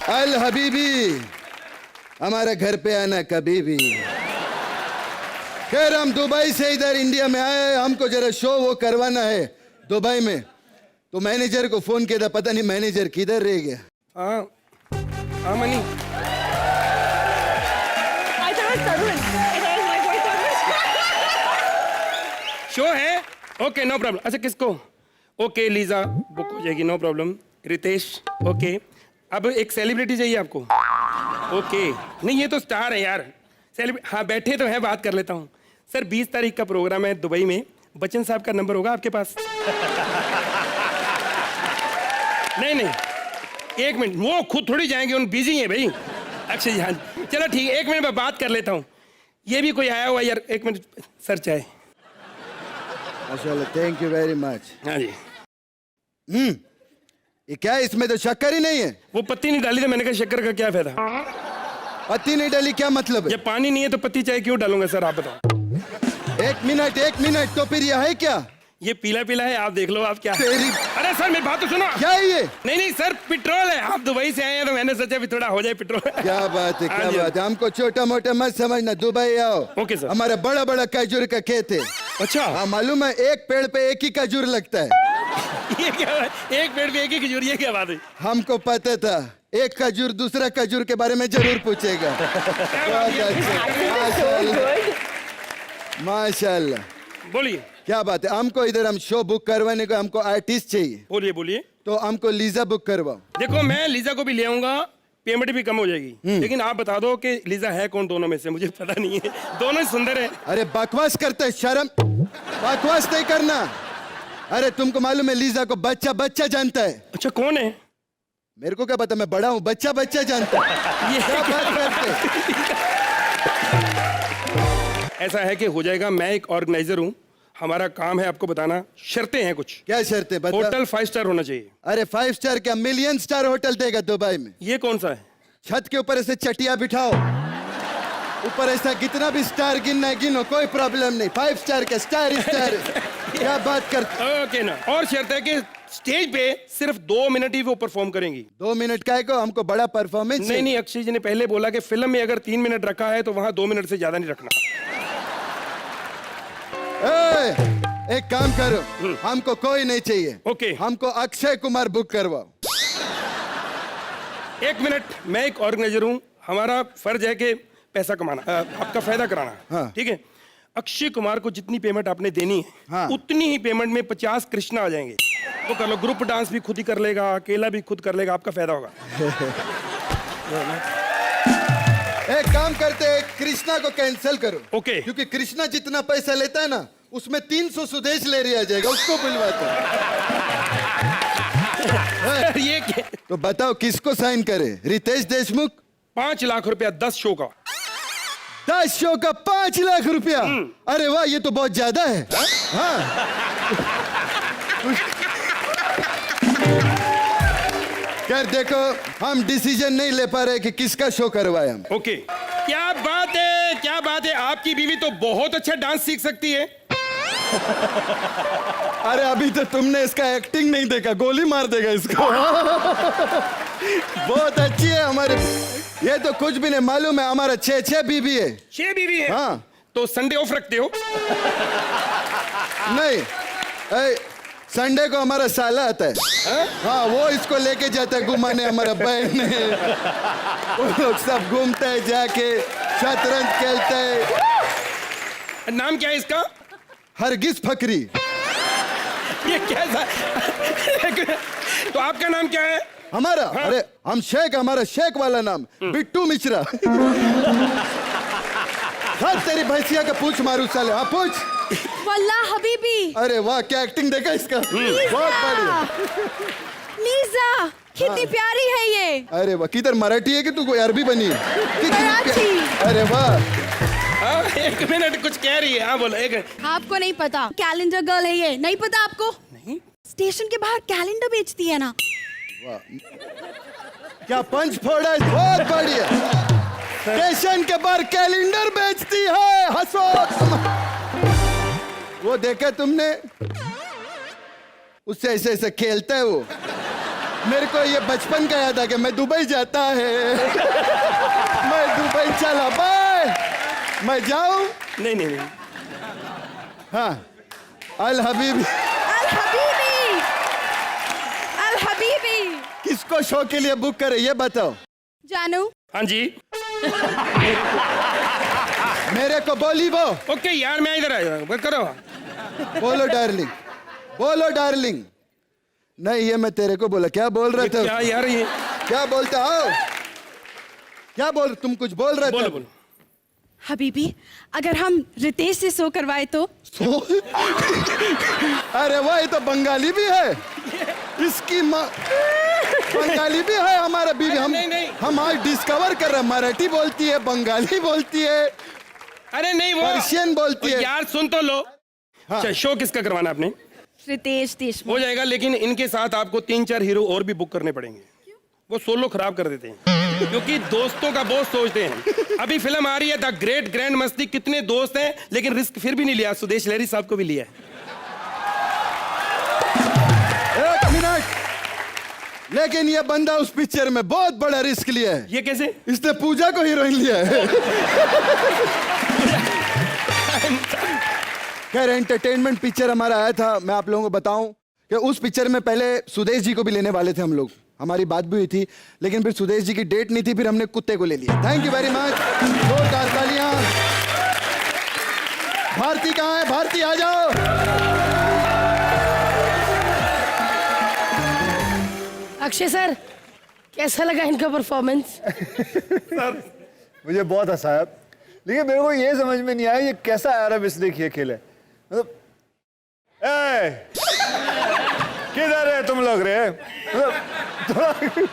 अल हबीबी, हमारे घर पे आना कभी भी। खैर हम दुबई से इधर इंडिया में आए, हमको जरा शो वो करवाना है दुबई में। तो मैनेजर को फोन किया था, पता नहीं मैनेजर किधर रह गया। हाँ मनी। शो है, ओके नो प्रॉब्लम। अच्छा किसको? ओके लीजा बुक हो जाएगी, नो प्रॉब्लम। रितेश ओके। अब एक सेलिब्रिटी चाहिए आपको? ओके, नहीं ये तो स्टार है यार। हाँ बैठे तो है, बात कर लेता हूँ। सर 20 तारीख का प्रोग्राम है दुबई में, बच्चन साहब का नंबर होगा आपके पास? नहीं एक मिनट, वो खुद थोड़ी जाएंगे, उन बिजी हैं भाई। अक्षय जी हाँ चलो ठीक है, एक मिनट मैं बात कर लेता हूँ। ये भी कोई आया हुआ यार, एक मिनट सर चाहे। माशाल्लाह, थैंक यू वेरी मच। हाँ जी। ये क्या है, इसमें तो शक्कर ही नहीं है। वो पत्ती नहीं डाली तो मैंने कहा शक्कर का क्या फायदा। पत्ती नहीं डाली क्या मतलब है? जब पानी नहीं है तो पत्ती चाय क्यों डालूंगा सर, आप बताओ। एक मिनट, तो फिर यह है क्या? ये पीला पीला है, आप देख लो आप क्या। अरे सर मेरी बात तो सुनो। क्या है ये? नहीं सर पेट्रोल है, आप दुबई से आए हैं तो मैंने सोचा भी थोड़ा हो जाए पेट्रोल। क्या बात है, क्या बात है। हमको छोटा मोटा मत समझना, दुबई आओ। Okay sir. हमारा बड़ा बड़ा खजूर का खेत है। अच्छा हाँ मालूम है, एक पेड़ पे एक ही खजूर लगता है। ये क्या है? एक पेड़ पे एक ही खजूर, ये क्या बात है? हमको पता था एक खजूर दूसरा खजूर के बारे में जरूर पूछेगा। माशाल्लाह। बोलिए क्या बात है। हमको इधर हम शो बुक करवाने को हमको आर्टिस्ट चाहिए। बोलिए। तो हमको लीजा बुक करवाओ। देखो मैं लीजा को भी ले आऊंगा, पेमेंट भी कम हो जाएगी, लेकिन आप बता दो कि लीजा है कौन दोनों में से, मुझे पता नहीं है। दोनों सुंदर है। अरे बकवास करते है, शर्म, बकवास नहीं करना। अरे तुमको मालूम है लीजा को बच्चा जानता है। अच्छा कौन है? मेरे को क्या पता, मैं बड़ा हूँ, बच्चा जानता है। ये क्या बात करते? ऐसा है कि हो जाएगा, मैं एक ऑर्गेनाइजर हूँ, हमारा काम है आपको बताना। शर्तें हैं कुछ। क्या शर्तें बता? होटल 5 स्टार होना चाहिए। अरे 5 स्टार क्या, मिलियन स्टार होटल देगा दुबई में। ये कौन सा है? छत के ऊपर ऐसे चटिया बिठाओ, ऊपर ऐसा कितना भी स्टार गिनना है गिनो, कोई प्रॉब्लम नहीं। 5 स्टार के स्टार। क्या बात करते? ओके ना। और शर्त है कि स्टेज पे सिर्फ 2 मिनट ही वो परफॉर्म करेंगी। 2 मिनट का है को, हमको बड़ा परफॉर्मेंस। नहीं अक्षय जी ने पहले बोला कि फिल्म में अगर 3 मिनट रखा है तो वहां 2 मिनट से ज्यादा नहीं रखना। एक काम करो, हमको कोई नहीं चाहिए। ओके। हमको अक्षय कुमार बुक करवाओ। 1 मिनट, मैं एक ऑर्गेनाइजर हूँ, हमारा फर्ज है कि पैसा कमाना, आपका फायदा कराना। हाँ। ठीक है, अक्षय कुमार को जितनी पेमेंट आपने देनी है, हाँ। उतनी ही पेमेंट में 50 कृष्णा आ जाएंगे। तो कर लो, ग्रुप डांस भी खुद ही कर लेगा, अकेला भी खुद कर लेगा, आपका फायदा होगा। एक काम करते, कृष्णा को कैंसिल करो। ओके। क्योंकि कृष्णा जितना पैसा लेता है ना, उसमें 300 सुदेश ले रिया जाएगा, उसको बुलवाते। ये क्या? तो बताओ किसको साइन करे? रितेश देशमुख। 5 लाख रुपया 10 शो का। 10 शो का 5 लाख रुपया। अरे वाह, ये तो बहुत ज्यादा है। हाँ खैर देखो, हम डिसीजन नहीं ले पा रहे कि किसका शो करवाए हम। ओके। क्या बात है, क्या बात है, आपकी बीवी तो बहुत अच्छा डांस सीख सकती है। अरे अभी तो तुमने इसका एक्टिंग नहीं देखा, गोली मार देगा इसको। बहुत अच्छी है हमारी। ये तो कुछ भी नहीं मालूम है, हमारा 6 बीवी है। 6 बीवी है? हाँ। तो संडे ऑफ रखते हो? नहीं, संडे को हमारा साला आता है। हाँ, वो इसको लेके जाता है घुमाने, हमारा बहन है। वो लोग सब घूमते हैं, जाके शतरंज खेलते हैं। नाम क्या है इसका? हरगिज फकरी। ये कैसा? तो आपका नाम क्या है? हमारा? हाँ? अरे हम शेख, हमारा शेख वाला नाम बिट्टू मिश्रा। हाँ, तेरी भैंसिया का पूछ मारू साले। हाँ पूछ। वल्लाह हबीबी। अरे वाह, क्या एक्टिंग देखा इसका, बहुत बढ़िया। लीजा कितनी प्यारी है ये। अरे वाह, किधर मराठी है कि तू कोई अरबी बनी है? मराठी। अरे वाह। 1 मिनट, कुछ कह रही है। हाँ बोलो। आपको नहीं पता, कैलेंडर गर्ल है ये, नहीं पता आपको? नहीं। स्टेशन के बाहर कैलेंडर बेचती है ना। वाह, क्या पंच फोड़ा है, बहुत बढ़िया। स्टेशन के बाहर कैलेंडर बेचती है, हंसो। वो देखा तुमने, उससे ऐसे ऐसे खेलता है वो। मेरे को ये बचपन का याद आ गया, मैं दुबई जाता है। मैं दुबई चला, बाय। मैं जाऊं? नहीं नहीं नहीं, हाँ, अल हबीबी। अल हबीबी, अल हबीबी। किसको शो के लिए बुक करे ये बताओ। जानू। हाँ जी। मेरे को बोली वो। ओके यार, मैं इधर आया, बात करो। बोलो डार्लिंग, बोलो डार्लिंग। नहीं, ये मैं तेरे को बोला, क्या बोल रहे थे? क्या यार ये? क्या बोलते हो? क्या बोल, तुम कुछ बोल रहे बोलो थे? बोलो। हबीबी, अगर हम रितेश से शो करवाए तो? अरे वो ये तो बंगाली भी है, इसकी माँ बंगाली भी है हमारा बीवी। हम नहीं। हम आज डिस्कवर कर रहे हैं, मराठी बोलती है, बंगाली बोलती है, अरे नहीं, वो पर्शियन बोलती है। यार सुन तो लो। हाँ। अच्छा, शो किसका करवाना आपने? रितेश देशमुख। हो जाएगा, लेकिन इनके साथ आपको 3-4 हीरो और भी बुक करने पड़ेंगे। वो सोलो खराब कर देते हैं, क्योंकि दोस्तों का बहुत सोचते हैं। अभी फिल्म आ रही है द ग्रेट ग्रैंड मस्ती, कितने दोस्त हैं लेकिन रिस्क फिर भी नहीं लिया। सुदेश लहरी साहब को भी लिया है। एक मिनट, लेकिन ये बंदा उस पिक्चर में बहुत बड़ा रिस्क लिया है। ये कैसे? इसने पूजा को हीरोइन लिया है। खैर, एंटरटेनमेंट पिक्चर हमारा आया था। मैं आप लोगों को बताऊं कि उस पिक्चर में पहले सुदेश जी को भी लेने वाले थे हम लोग, हमारी बात भी हुई थी, लेकिन फिर सुदेश जी की डेट नहीं थी, फिर हमने कुत्ते को ले लिया। थैंक यू वेरी मच, जोरदार तालियां। भारती कहाँ है? भारती आ जाओ। अक्षय सर, कैसा लगा इनका परफॉर्मेंस? मुझे बहुत हंसाया, लेकिन मेरे को ये समझ में नहीं आया ये कैसा अरब इसने किए खेल है। मतलब किधर है तुम लोग रे? मतलब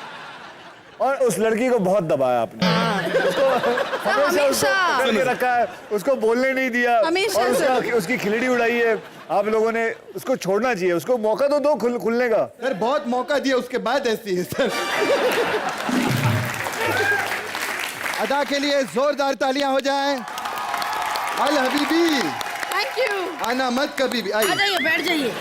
और उस लड़की को बहुत दबाया आपने। उसको हमेशा उसको करके रखा है, उसको बोलने नहीं दिया, हमेशा और उसकी खिलड़ी उड़ाई है। आप लोगों ने उसको छोड़ना चाहिए, उसको मौका तो दो खुलने का। सर बहुत मौका दिया, उसके बाद ऐसी है सर। अदा के लिए जोरदार तालियां हो जाएं। अल हबीबी, थैंक यू। आना मत कभी भी। आ आइए, जाइए, बैठ जाइए।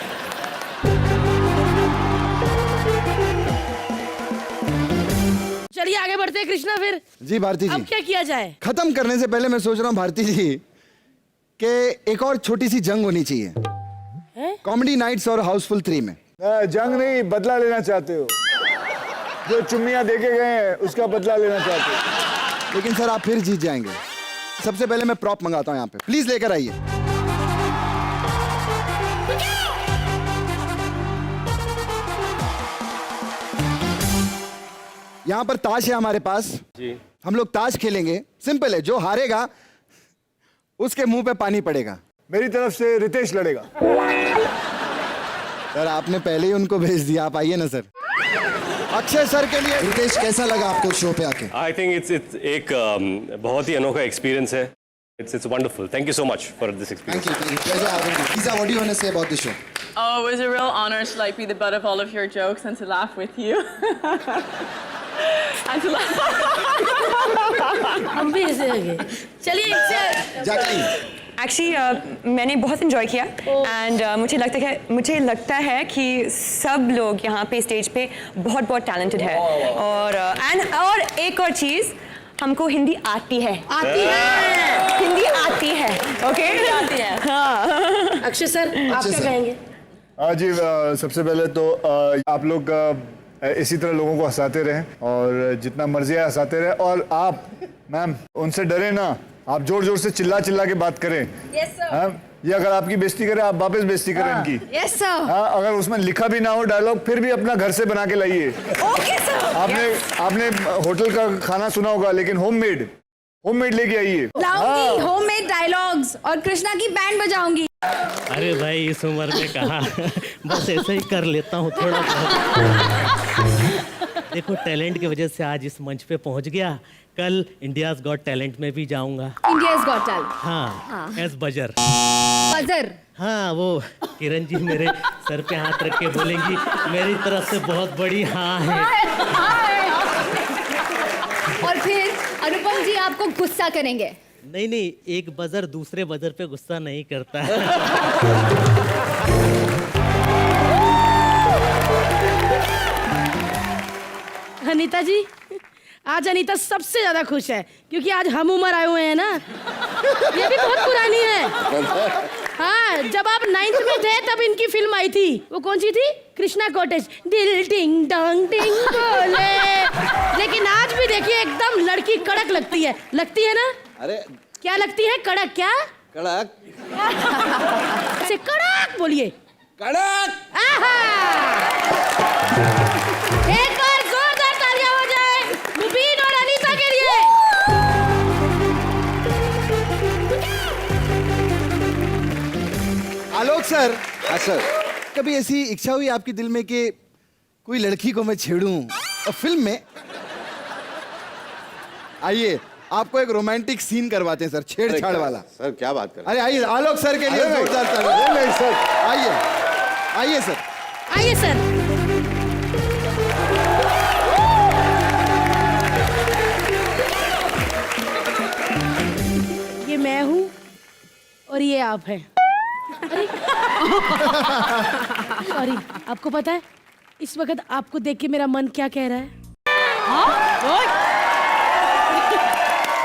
चलिए आगे बढ़ते हैं कृष्णा। फिर जी भारती जी, अब क्या किया जाए? खत्म करने से पहले मैं सोच रहा हूँ भारती जी कि एक और छोटी सी जंग होनी चाहिए कॉमेडी नाइट्स और हाउसफुल 3 में। जंग नहीं, बदला लेना चाहते हो? जो चुम्मियां देके गए हैं उसका बदला लेना चाहते हो? लेकिन सर आप फिर जीत जाएंगे। सबसे पहले मैं प्रॉप मंगाता हूँ यहाँ पे, प्लीज लेकर आइए। यहाँ पर ताश है हमारे पास जी। हम लोग ताश खेलेंगे, सिंपल है, जो हारेगा उसके मुंह पे पानी पड़ेगा। मेरी तरफ से रितेश लड़ेगा। सर आपने पहले ही उनको भेज दिया, आप आइए ना सर। अक्षय सर के लिए। रितेश, कैसा लगा आपको शो पे आके? आई थिंक इट्स एक बहुत ही अनोखा एक्सपीरियंस है। It's wonderful. Thank you so much for this experience. Thank you. Pleasure having you. Lisa, what do you want to say about this show? Oh, it was a real honor to like be the butt of all of your jokes and to laugh with you. And to laugh. हम भी ऐसे लगे। चलिए इनसे Jacqueline. Actually मैंने बहुत enjoy किया and मुझे लगता है कि सब लोग यहाँ पे स्टेज पे बहुत बहुत टैलेंटेड है। और एक और चीज़, हमको हिंदी आती है। हिंदी आती है। ओके, आती है। हाँ। अक्षय सर, आप क्या कहेंगे? जी, सबसे पहले तो आप लोग इसी तरह लोगों को हंसाते रहें और जितना मर्जी है हंसाते रहें। और आप मैम उनसे डरे ना, आप जोर जोर से चिल्ला चिल्ला के बात करें। Yes sir. ये अगर आपकी बेइज्जती करे, आप वापस बेइज्जती करें इनकी। Yes sir. हाँ, अगर उसमें लिखा भी ना हो डायलॉग, फिर भी अपना घर से बना के लाइए। Okay sir. आपने होटल का खाना सुना होगा, लेकिन होममेड लेके आइए। लाऊंगी होममेड डायलॉग्स और कृष्णा की बैंड बजाऊंगी। अरे भाई, इस उम्र में कहा, बस ऐसे ही कर लेता हूँ थोड़ा बहुत। देखो, टैलेंट की वजह से आज इस मंच पे पहुँच गया, कल इंडियाज गॉट टैलेंट में भी जाऊंगा। India's got talent. हाँ, एज बजर। बजर। हाँ, वो किरण जी मेरे सर पे हाथ रख के बोलेंगी, मेरी तरफ से बहुत बड़ी हाँ है। और फिर अनुपम जी आपको गुस्सा करेंगे। नहीं, एक बजर दूसरे बजर पे गुस्सा नहीं करता है। अनीता जी, आज अनीता सबसे ज्यादा खुश है क्योंकि आज हम उम्र आए हुए हैं ना। ये भी बहुत पुरानी है। हाँ, जब आप 9th में थे तब इनकी फिल्म आई थी। वो कौन सी थी? कृष्णा कॉटेज। दिल टिंग डोंग टिंग बोले। लेकिन आज भी देखिए एकदम लड़की कड़क लगती है। लगती है ना? अरे क्या लगती है? कड़क। क्या कड़क? से कड़क बोलिए। कड़क। एक बार जोरदार तालियां हो जाए मुबीन और अनीता के लिए। आलोक सर। हाँ सर। कभी ऐसी इच्छा हुई आपके दिल में कि कोई लड़की को मैं छेड़ूं और फिल्म में? आइए आपको एक रोमांटिक सीन करवाते हैं सर, छेड़छाड़ वाला। सर क्या बात कर? अरे आइए आलोक सर के लिए जोरदार तालियां। नहीं सर, आइए आइए सर। आइए सर। ये मैं हूं और ये आप हैं। सॉरी, आपको पता है इस वक्त आपको देख के मेरा मन क्या कह रहा है?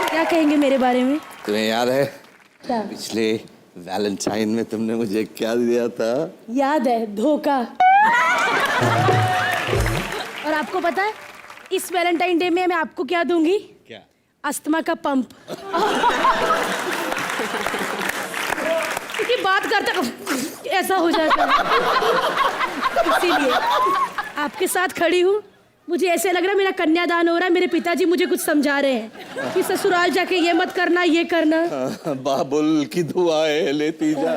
क्या कहेंगे मेरे बारे में? तुम्हें याद है क्या? पिछले वैलेंटाइन में तुमने मुझे क्या दिया था? याद है, धोखा। और आपको पता है इस वैलेंटाइन डे में मैं आपको क्या दूंगी? क्या? अस्थमा का पंप। क्योंकि बात करते ऐसा हो जाता है, इसीलिए आपके साथ खड़ी हूँ। मुझे ऐसे लग रहा है मेरा कन्यादान हो रहा है। मेरे पिताजी मुझे कुछ समझा रहे हैं कि ससुराल जाके ये मत करना, ये करना। बाबुल की दुआएं लेती जा।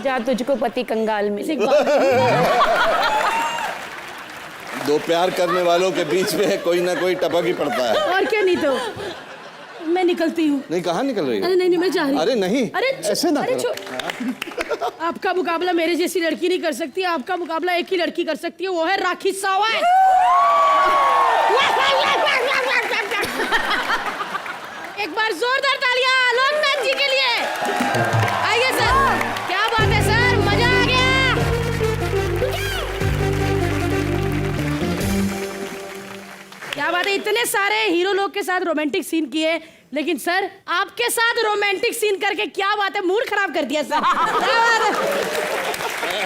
जा तुझको पति कंगाल मिले। दो प्यार करने वालों के बीच में कोई ना कोई टपक ही पड़ता है। और क्या, नहीं तो मैं निकलती हूँ। नहीं, कहाँ निकल रही अरे है? नहीं, मैं जा रही हूँ। अरे नहीं, अरे ऐसे ना करो। आपका मुकाबला मेरे जैसी लड़की नहीं कर सकती। आपका मुकाबला एक ही लड़की कर सकती है, वो है राखी सावंत। एक बार जोरदार तालियां लोकनाथ जी के लिए। आइए सर। क्या बात है सर, मजा आ गया। क्या बात है, इतने सारे हीरो लोग के साथ रोमांटिक सीन किए, लेकिन सर आपके साथ रोमांटिक सीन करके क्या बात है, मूड खराब कर दिया सर। क्या बात है?